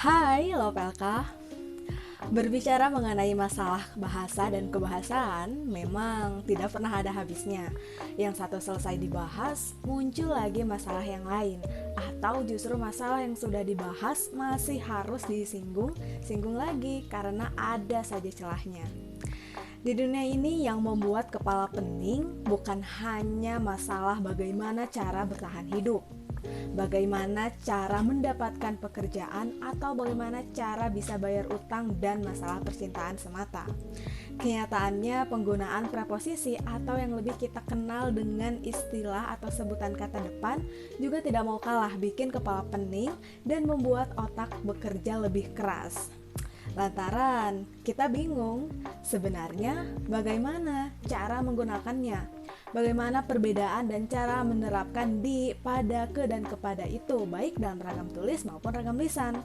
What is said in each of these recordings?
Hai Lopelka, berbicara mengenai masalah bahasa dan kebahasaan memang tidak pernah ada habisnya. Yang satu selesai dibahas, muncul lagi masalah yang lain. Atau justru masalah yang sudah dibahas masih harus singgung lagi karena ada saja celahnya. Di dunia ini yang membuat kepala pening bukan hanya masalah bagaimana cara bertahan hidup, bagaimana cara mendapatkan pekerjaan, atau bagaimana cara bisa bayar utang dan masalah percintaan semata. Kenyataannya penggunaan preposisi atau yang lebih kita kenal dengan istilah atau sebutan kata depan juga tidak mau kalah bikin kepala pening dan membuat otak bekerja lebih keras. Lantaran kita bingung sebenarnya bagaimana cara menggunakannya, bagaimana perbedaan dan cara menerapkan di, pada, ke, dan kepada itu baik dalam ragam tulis maupun ragam lisan.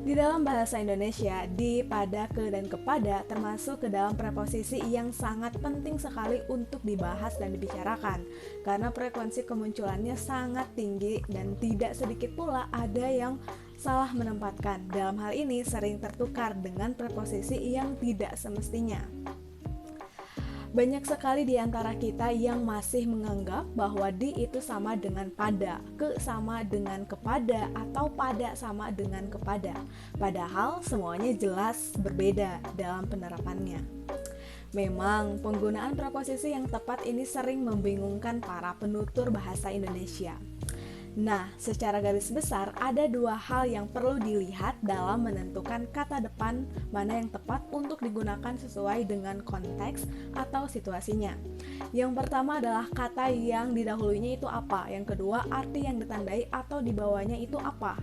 Di dalam bahasa Indonesia, di, pada, ke, dan kepada termasuk ke dalam preposisi yang sangat penting sekali untuk dibahas dan dibicarakan karena frekuensi kemunculannya sangat tinggi dan tidak sedikit pula ada yang salah menempatkan. Dalam hal ini sering tertukar dengan preposisi yang tidak semestinya. Banyak sekali di antara kita yang masih menganggap bahwa di itu sama dengan pada, ke sama dengan kepada, atau pada sama dengan kepada. Padahal semuanya jelas berbeda dalam penerapannya. Memang penggunaan preposisi yang tepat ini sering membingungkan para penutur bahasa Indonesia. Nah, secara garis besar ada dua hal yang perlu dilihat dalam menentukan kata depan mana yang tepat untuk digunakan sesuai dengan konteks atau situasinya. Yang pertama adalah kata yang didahulunya itu apa, yang kedua arti yang ditandai atau dibawanya itu apa.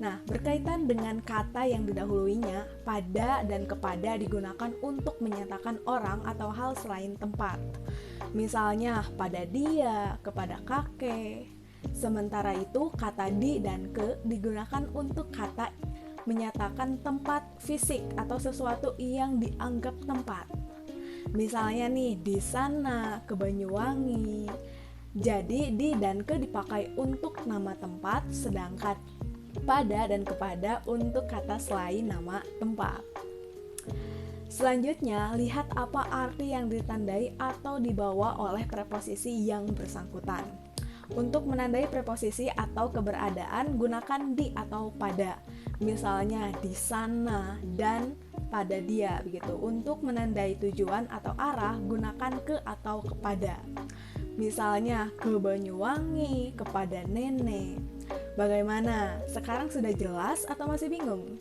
Nah, berkaitan dengan kata yang didahulunya, pada dan kepada digunakan untuk menyatakan orang atau hal selain tempat. Misalnya, pada dia, kepada kakek. Sementara itu, kata di dan ke digunakan untuk kata menyatakan tempat fisik atau sesuatu yang dianggap tempat. Misalnya nih, di sana, ke Banyuwangi. Jadi, di dan ke dipakai untuk nama tempat, sedangkan pada dan kepada untuk kata selain nama tempat. Selanjutnya, lihat apa arti yang ditandai atau dibawa oleh preposisi yang bersangkutan. Untuk menandai preposisi atau keberadaan, gunakan di atau pada. Misalnya di sana dan pada dia begitu. Untuk menandai tujuan atau arah, gunakan ke atau kepada. Misalnya ke Banyuwangi, kepada nenek. Bagaimana? Sekarang sudah jelas atau masih bingung?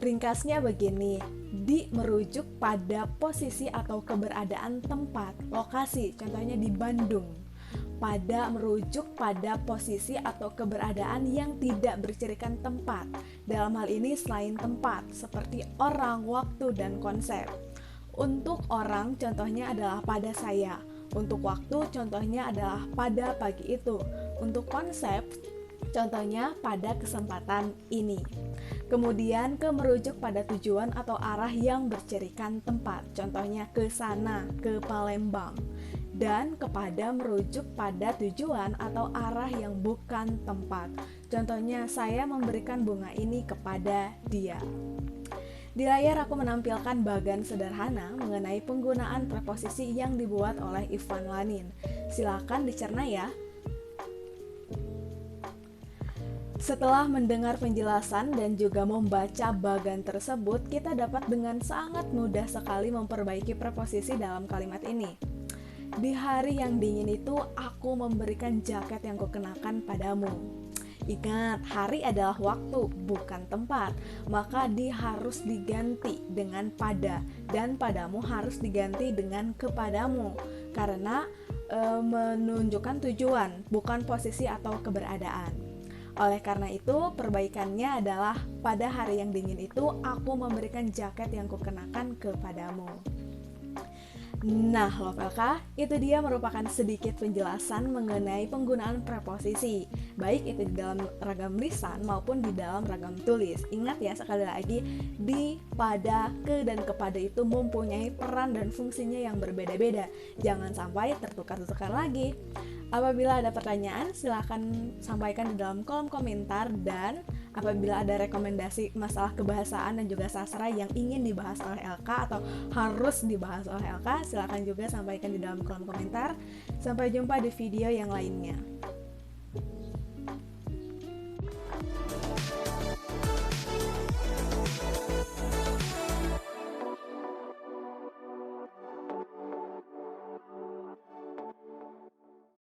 Ringkasnya begini, di merujuk pada posisi atau keberadaan tempat, lokasi, contohnya di Bandung. Pada merujuk pada posisi atau keberadaan yang tidak bercirikan tempat. Dalam hal ini selain tempat, seperti orang, waktu, dan konsep. Untuk orang, contohnya adalah pada saya. Untuk waktu, contohnya adalah pada pagi itu. Untuk konsep, contohnya pada kesempatan ini. Kemudian ke merujuk pada tujuan atau arah yang bercirikan tempat, contohnya ke sana, ke Palembang. Dan kepada merujuk pada tujuan atau arah yang bukan tempat, contohnya saya memberikan bunga ini kepada dia. Di layar aku menampilkan bagan sederhana mengenai penggunaan preposisi yang dibuat oleh Ivan Lanin. Silakan dicerna ya. Setelah mendengar penjelasan dan juga membaca bagan tersebut, kita dapat dengan sangat mudah sekali memperbaiki preposisi dalam kalimat ini. Di hari yang dingin itu, aku memberikan jaket yang kukenakan padamu. Ingat, hari adalah waktu, bukan tempat. Maka di harus diganti dengan pada, dan padamu harus diganti dengan kepadamu. Karena menunjukkan tujuan, bukan posisi atau keberadaan. Oleh karena itu, perbaikannya adalah pada hari yang dingin itu aku memberikan jaket yang kukenakan kepadamu. Nah, Lopelka, itu dia merupakan sedikit penjelasan mengenai penggunaan preposisi, baik itu di dalam ragam lisan maupun di dalam ragam tulis. Ingat ya, sekali lagi, di, pada, ke, dan kepada itu mempunyai peran dan fungsinya yang berbeda-beda. Jangan sampai tertukar-tukar lagi. Apabila ada pertanyaan, silahkan sampaikan di dalam kolom komentar, dan apabila ada rekomendasi masalah kebahasaan dan juga sastra yang ingin dibahas oleh LK atau harus dibahas oleh LK, silahkan juga sampaikan di dalam kolom komentar. Sampai jumpa di video yang lainnya.